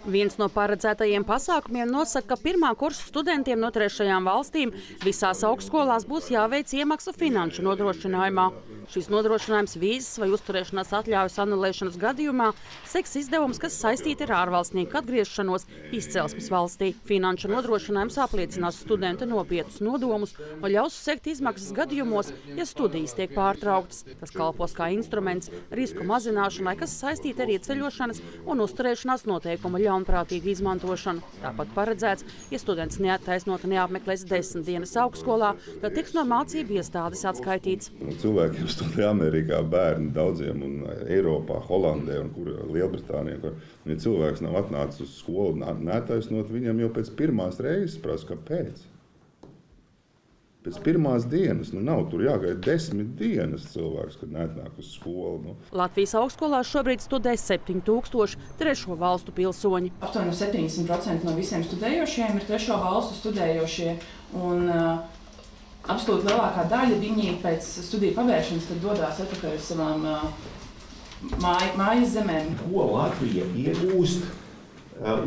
Viens no paredzētajiem pasākumiem nosaka, ka pirmā kursa studentiem no trešajām valstīm visās augstskolās būs jāveic iemaksa finanšu nodrošinājumā. Šis nodrošinājums vīzas vai uzturēšanās atļaujas anulēšanas gadījumā seks izdevums, kas saistīti ar ārvalstnieku atgriešanos izcelsmes valstī. Finanšu nodrošinājums apliecinās studenta nopietnus nodomus un ļaus sekt izmaksas gadījumos, ja studijas tiek pārtrauktas. Tas kalpos kā instruments risku mazināšanai, kas saistīti ar ieceļošanas un uzturēšanās noteikumu ļaunprātīgu izmantošanu. Tāpat paredzēts, ja students neattaisnoti neapmeklēs 10 dienas augstskolā, tad tiks no mācību iestādes atskaitīts. Cilvēkiem studē Amerikā bērni daudziem un Eiropā, Holandē un Lielbritānijā. Ja cilvēks nav atnācis uz skolu neattaisnot, viņam jau pēc pirmās reizes prasa, kāpēc. Pēc pirmās dienas, nav tur jāgaida 10 dienas cilvēks, kad neatnāk uz skolu. Latvijas augstskolās šobrīd studē 7000 trešo valstu pilsoņi. Aptuveni 70% no visiem studējošiem ir trešo valstu studējošie. Un, absolūti lielākā daļa viņi pēc studiju pabeigšanas dodās atpakaļ uz savām mājas zemēm. Ko Latvija iegūst,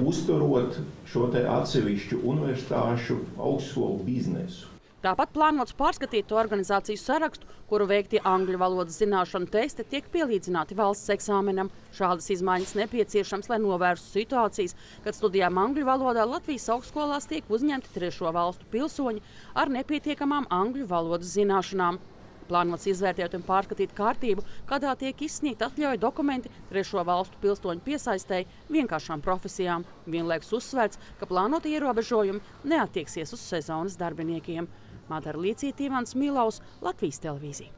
uzturot šo te atsevišķu universitāšu augstskolu biznesu? Tāpat plānots pārskatīt to organizāciju sarakstu, kuru veikti angļu valodas zināšanu testi tiek pielīdzināti valsts eksāmenam. Šādas izmaiņas nepieciešams, lai novērstu situācijas, kad studijām angļu valodā Latvijas augstskolās tiek uzņemti trešo valstu pilsoņi ar nepietiekamām angļu valodas zināšanām. Plānots izvērtēt un pārskatīt kārtību, kādā tiek izsniegta atļauja dokumenti trešo valstu pilsoņu piesaistēji vienkāršām profesijām. Vienlaikus uzsvērts, ka plānoti ierobežojumi neattieksies uz sezonas darbiniekiem. Madara Līcīte, Ivans Milaus, Latvijas televīzija.